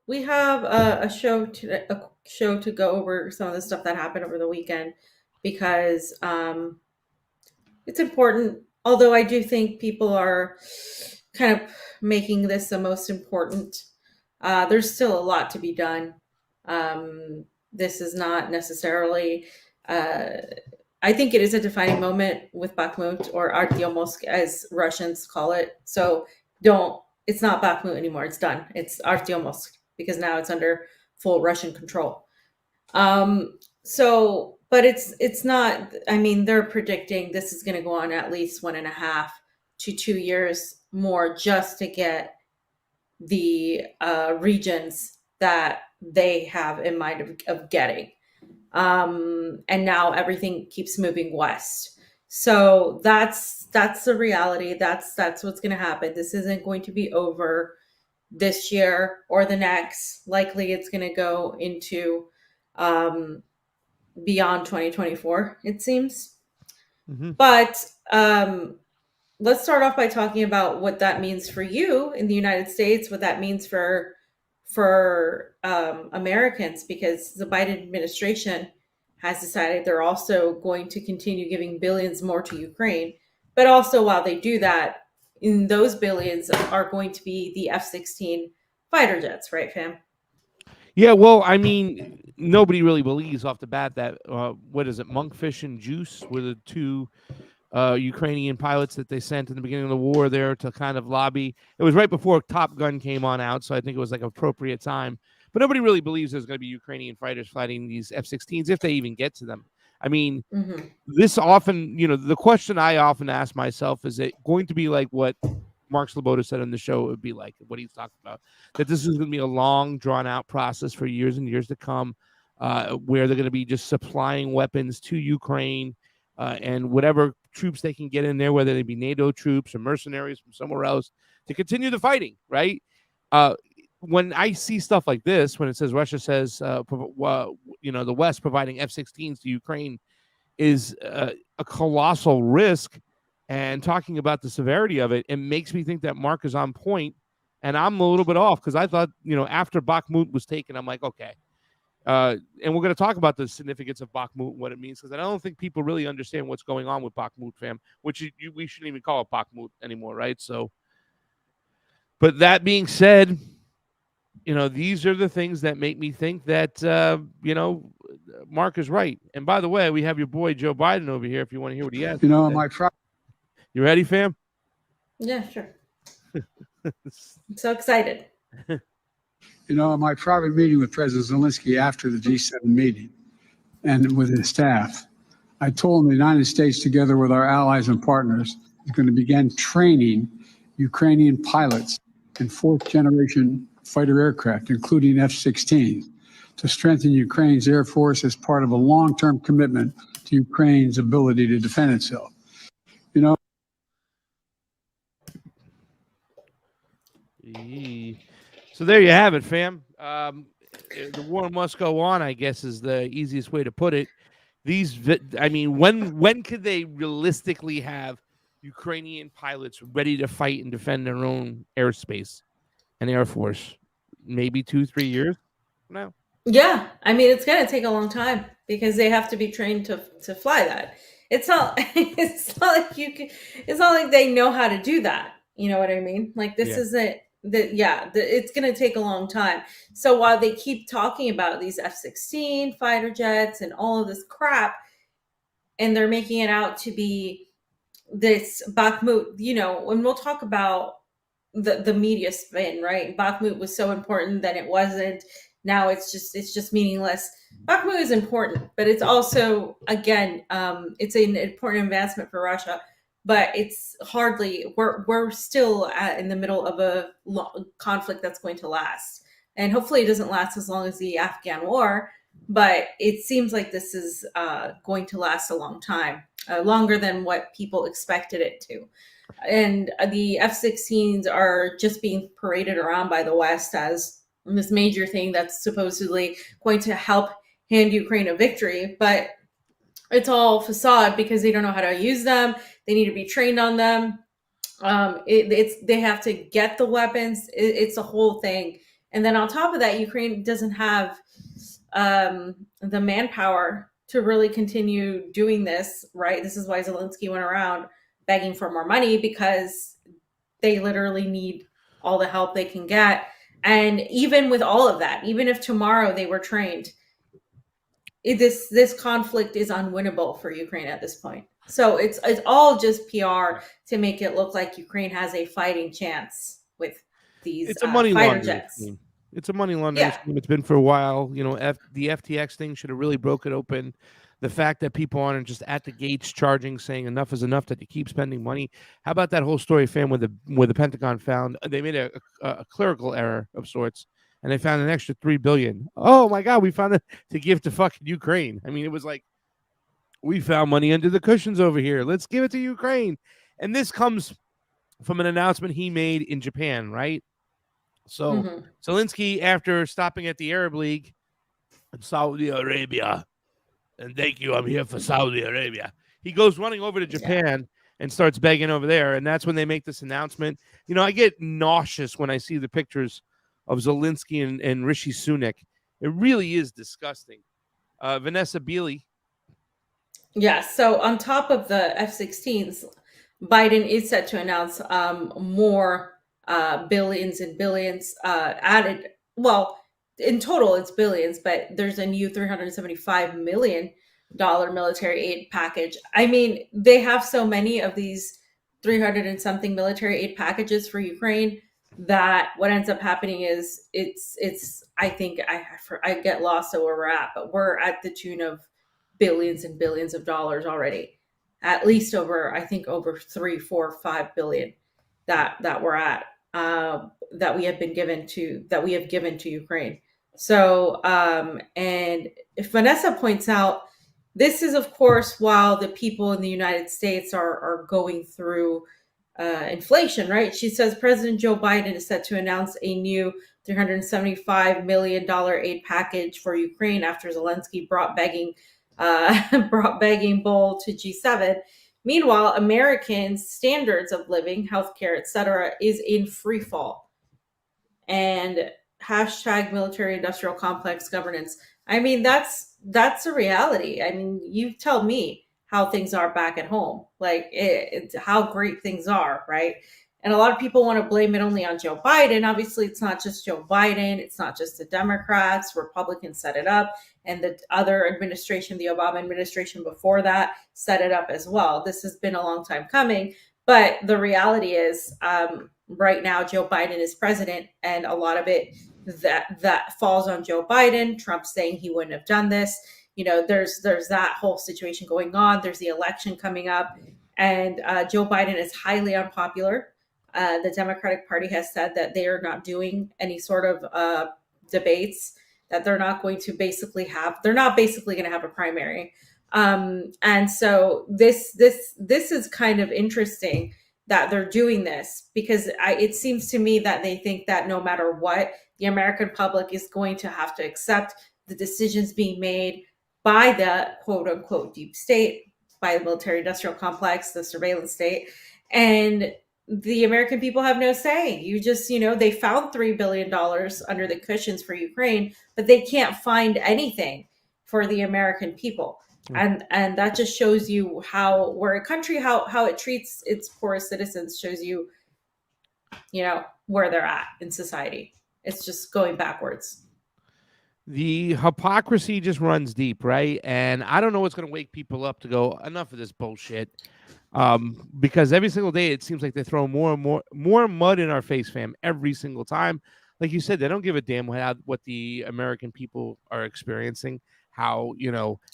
we have a show to go over some of the stuff that happened over the weekend because it's important. Although I do think people are kind of making this the most important. There's still a lot to be done. This is not necessarily. Uh, I think it is a defining moment with Bakhmut or Artyomsk, as Russians call it. So don't. It's not Bakhmut anymore. It's done. It's Artyomsk because now it's under full Russian control. But it's not. I mean, they're predicting this is going to go on at least 1.5 to 2 years more just to get the regions that they have in mind of getting. And now everything keeps moving west. So that's the reality. That's what's going to happen. This isn't going to be over this year or the next. Likely, it's going to go into um, beyond 2024. It seems. Hmm. But let's start off by talking about what that means for you in the United States, what that means for Americans, because the Biden administration has decided they're also going to continue giving billions more to Ukraine. But also, while they do that, in those billions are going to be the F-16 fighter jets, right, fam? Yeah, well, I mean, nobody really believes off the bat that what is it, Monkfish and Juice were the two Ukrainian pilots that they sent in the beginning of the war there to kind of lobby. It was right before Top Gun came on out, so I think it was like appropriate time. But nobody really believes there's going to be Ukrainian fighters fighting these F-16s if they even get to them. I mean, Mm-hmm. this often, the question I often ask myself is it going to be like what Mark Sloboda said on the show it would be like, what he's talking about, that this is going to be a long, drawn out process for years and years to come, where they're going to be just supplying weapons to Ukraine and whatever troops they can get in there, whether they be NATO troops or mercenaries from somewhere else, to continue the fighting, right? When I see stuff like this, when it says Russia says, the West providing F-16s to Ukraine is a colossal risk, and talking about the severity of it, it makes me think that Mark is on point, and I'm a little bit off because I thought, after Bakhmut was taken, I'm like, okay. And we're going to talk about the significance of Bakhmut and what it means, because I don't think people really understand what's going on with Bakhmut, fam, which we shouldn't even call it Bakhmut anymore, right? So, but that being said, these are the things that make me think that, Mark is right. And by the way, we have your boy Joe Biden over here if you want to hear what he has. You ready, fam? Yeah, sure. I'm so excited. In my private meeting with President Zelensky after the G7 meeting and with his staff, I told him the United States, together with our allies and partners, is going to begin training Ukrainian pilots in fourth generation fighter aircraft, including F-16, to strengthen Ukraine's Air Force as part of a long-term commitment to Ukraine's ability to defend itself. So there you have it, fam. The war must go on, I guess, is the easiest way to put it. When could they realistically have Ukrainian pilots ready to fight and defend their own airspace and air force? Maybe 2-3 years from now. Yeah, I mean it's gonna take a long time because they have to be trained to fly that. It's not it's not like you can it's not like they know how to do that. You know what I mean? Like this Yeah. isn't it's gonna take a long time. So while they keep talking about these F-16 fighter jets and all of this crap, and they're making it out to be this Bakhmut, and we'll talk about the media spin, right? Bakhmut was so important, then it wasn't. Now it's just meaningless. Bakhmut is important, but it's also again, it's an important advancement for Russia. But it's hardly we're still in the middle of a conflict that's going to last, and hopefully it doesn't last as long as the Afghan war. But it seems like this is going to last a long time, longer than what people expected it to. And the F-16s are just being paraded around by the West as this major thing that's supposedly going to help hand Ukraine a victory, but it's all facade because they don't know how to use them. They need to be trained on them. They have to get the weapons. It's a whole thing, And then on top of that, Ukraine doesn't have the manpower to really continue doing this, right? This is why Zelensky went around begging for more money, because they literally need all the help they can get. And even with all of that, even if tomorrow they were trained, this conflict is unwinnable for Ukraine at this point. So it's all just PR to make it look like Ukraine has a fighting chance with these It's a money fighter laundering jets. scheme. It's a money laundering scheme. It's been for a while. You know, the FTX thing should have really broken open. The fact that people aren't just at the gates charging, saying enough is enough, that you keep spending money. How about that whole story, fam, where the Pentagon found they made a clerical error of sorts, and they found an extra $3 billion. Oh my God, we found it to give to fucking Ukraine. I mean, it was like, we found money under the cushions over here. Let's give it to Ukraine. And this comes from an announcement he made in Japan, right? So Zelensky, after stopping at the Arab League in Saudi Arabia, and thank you, I'm here for Saudi Arabia, he goes running over to Japan and starts begging over there. And that's when they make this announcement. You know, I get nauseous when I see the pictures of Zelensky and Rishi Sunak. It really is disgusting. Vanessa Beeley. Yeah, so on top of the F-16’s, Biden is set to announce more billions and billions added. Well, in total, it's billions, but there's a new $375 million military aid package. I mean, they have so many of these 300 and something military aid packages for Ukraine that what ends up happening is it's I think I get lost at where we're at, but we're at the tune of billions and billions of dollars already, at least over, I think, over 3, 4, 5 billion that we're at, that we have given to Ukraine. So, and if Vanessa points out, this is, of course, while the people in the United States are going through inflation, right? She says President Joe Biden is set to announce a new $375 million aid package for Ukraine after Zelensky brought begging bowl to G7. Meanwhile, Americans' standards of living, healthcare, etc., is in free fall. And hashtag military industrial complex governance. I mean, that's a reality. I mean, you tell me how things are back at home, like it's how great things are, right? And a lot of people want to blame it only on Joe Biden. Obviously, it's not just Joe Biden. It's not just the Democrats. Republicans set it up. And the other administration, the Obama administration before that, set it up as well. This has been a long time coming. But the reality is, right now, Joe Biden is president. And a lot of it that falls on Joe Biden. Trump saying he wouldn't have done this. You know, there's that whole situation going on. There's the election coming up. And Joe Biden is highly unpopular. The Democratic Party has said that they are not doing any sort of debates, that they're not going to they're not basically going to have a primary. And so this is kind of interesting that they're doing this, because it seems to me that they think that no matter what, the American public is going to have to accept the decisions being made by the quote unquote deep state, by the military industrial complex, the surveillance state. And the American people have no say. You just, they found $3 billion under the cushions for Ukraine, but they can't find anything for the American people. And that just shows you how we're a country, how it treats its poorest citizens, shows you, where they're at in society. It's just going backwards. The hypocrisy just runs deep, right? And I don't know what's going to wake people up to go, enough of this bullshit. Because every single day it seems like they throw more and more mud in our face, fam, every single time. Like you said, they don't give a damn what the American people are experiencing, how,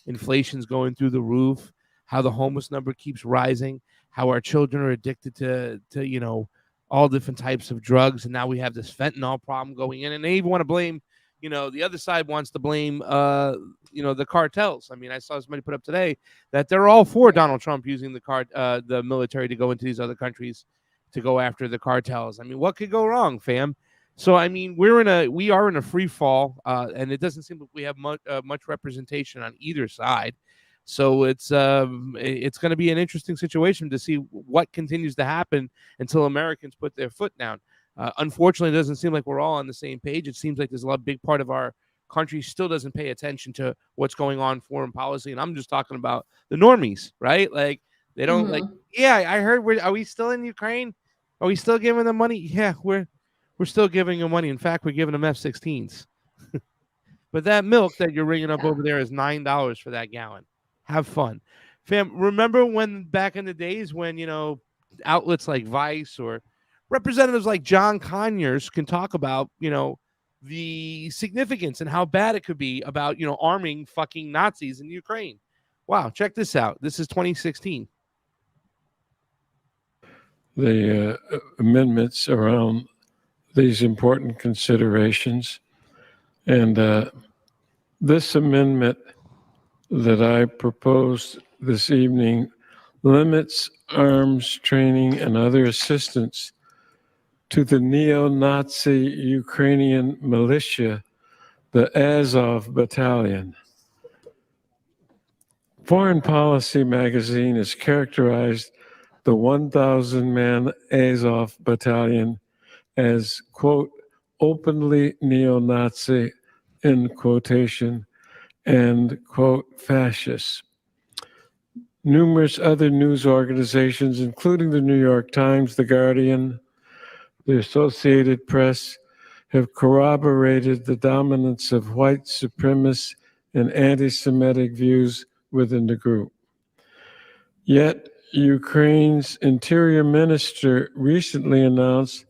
inflation's going through the roof, how the homeless number keeps rising, how our children are addicted to all different types of drugs. And now we have this fentanyl problem going in, and they even want to blame, the other side wants to blame, the cartels. I mean, I saw somebody put up today that they're all for Donald Trump using the military to go into these other countries to go after the cartels. I mean, what could go wrong, fam? So, I mean, we are in a free fall, and it doesn't seem like we have much representation on either side. So it's going to be an interesting situation to see what continues to happen until Americans put their foot down. Unfortunately, it doesn't seem like we're all on the same page. It seems like there's a big part of our country still doesn't pay attention to what's going on in foreign policy. And I'm just talking about the normies, right? Like they don't like, yeah, I heard are we still in Ukraine? Are we still giving them money? Yeah, we're still giving them money. In fact, we're giving them F-16’s. But that milk that you're ringing up over there is $9 for that gallon. Have fun. Fam, remember when back in the days when, outlets like Vice or representatives like John Conyers can talk about, the significance and how bad it could be about, arming fucking Nazis in Ukraine. Wow, check this out. This is 2016. The amendments around these important considerations. And this amendment that I proposed this evening limits arms training and other assistance to the neo-Nazi Ukrainian militia, the Azov Battalion. Foreign Policy magazine has characterized the 1,000-man Azov Battalion as, quote, openly neo-Nazi, end quotation, and, quote, fascist. Numerous other news organizations, including the New York Times, The Guardian, the Associated Press, have corroborated the dominance of white supremacist and anti-Semitic views within the group. Yet, Ukraine's interior minister recently announced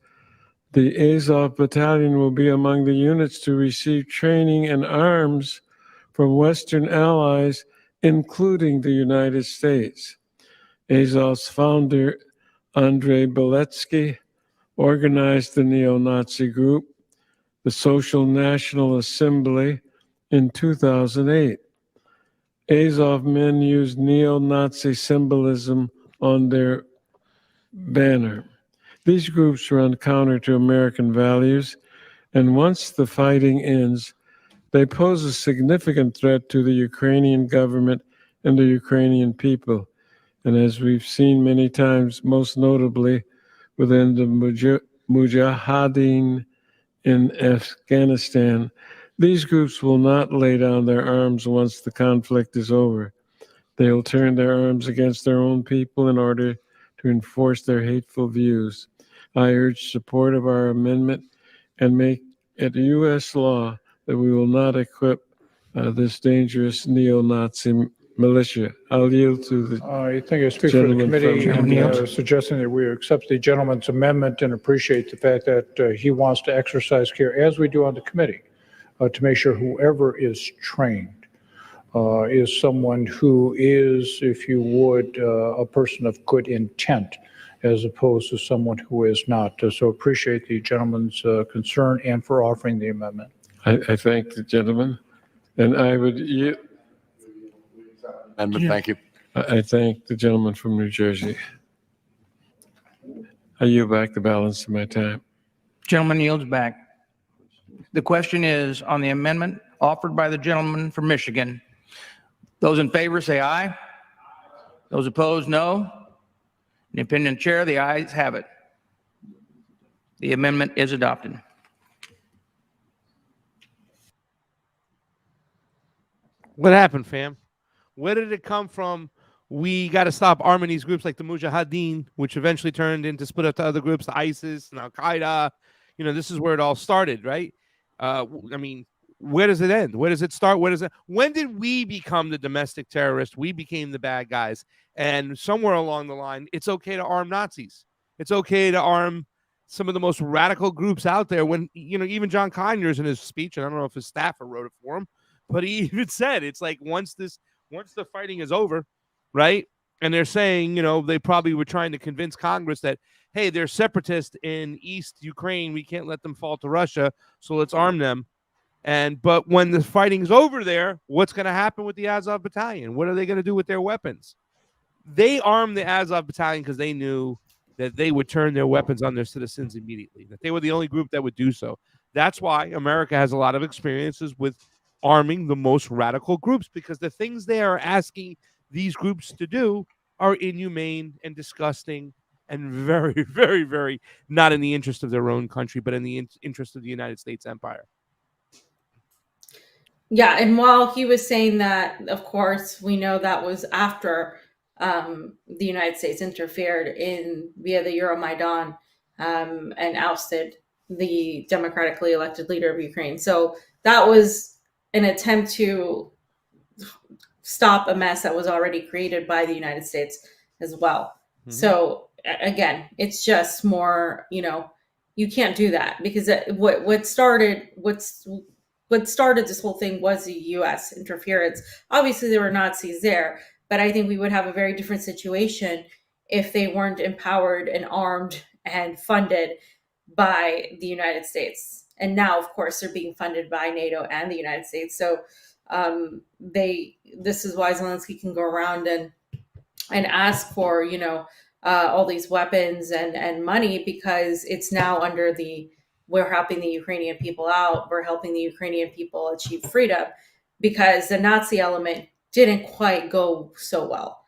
the Azov Battalion will be among the units to receive training and arms from Western allies, including the United States. Azov's founder, Andrei Beletsky, organized the neo-Nazi group, the Social National Assembly, in 2008. Azov men used neo-Nazi symbolism on their banner. These groups run counter to American values, and once the fighting ends, they pose a significant threat to the Ukrainian government and the Ukrainian people. And as we've seen many times, most notably within the Mujahideen in Afghanistan, these groups will not lay down their arms once the conflict is over. They will turn their arms against their own people in order to enforce their hateful views. I urge support of our amendment and make it U.S. law that we will not equip this dangerous neo-Nazi militia. I'll yield to the I think I speak for the committee from- suggesting that we accept the gentleman's amendment and appreciate the fact that he wants to exercise care, as we do on the committee, to make sure whoever is trained is someone who is, if you would, a person of good intent, as opposed to someone who is not. So appreciate the gentleman's concern and for offering the amendment. I thank the gentleman, and I would Amendment, thank you. I thank the gentleman from New Jersey. I yield back the balance of my time. Gentleman yields back. The question is on the amendment offered by the gentleman from Michigan. Those in favor say aye. Those opposed, no. In the opinion of the chair, the ayes have it. The amendment is adopted. What happened, fam? Where did it come from? We got to stop arming these groups like the Mujahideen, which eventually turned into split up to other groups, the ISIS and Al Qaeda. This is where it all started, right? I mean, where does it end? Where does it start? When did we become the domestic terrorists? We became the bad guys. And somewhere along the line, it's okay to arm Nazis. It's okay to arm some of the most radical groups out there. When, even John Conyers in his speech, and I don't know if his staffer wrote it for him, but he even said, it's like once the fighting is over, right? And they're saying, they probably were trying to convince Congress that, hey, they're separatists in East Ukraine. We can't let them fall to Russia, so let's arm them. But when the fighting's over there, what's going to happen with the Azov Battalion? What are they going to do with their weapons? They armed the Azov Battalion because they knew that they would turn their weapons on their citizens immediately, that they were the only group that would do so. That's why America has a lot of experiences with arming the most radical groups, because the things they are asking these groups to do are inhumane and disgusting and very, very, very not in the interest of their own country, but in the interest of the United States empire. Yeah, and while he was saying that, of course, we know that was after the United States interfered via the Euromaidan and ousted the democratically elected leader of Ukraine. So that was an attempt to stop a mess that was already created by the United States as well. So again, it's just more, you can't do that, because what started this whole thing was the U.S. interference. Obviously, there were Nazis there, but I think we would have a very different situation if they weren't empowered and armed and funded by the United States. And now, of course, they're being funded by NATO and the United States. So this is why Zelensky can go around and ask for, all these weapons and money, because it's now under we're helping the Ukrainian people out. We're helping the Ukrainian people achieve freedom, because the Nazi element didn't quite go so well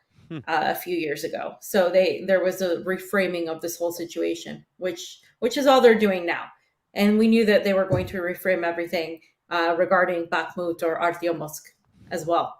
a few years ago. So there was a reframing of this whole situation, which is all they're doing now. And we knew that they were going to reframe everything regarding Bakhmut or Artyomsk as well.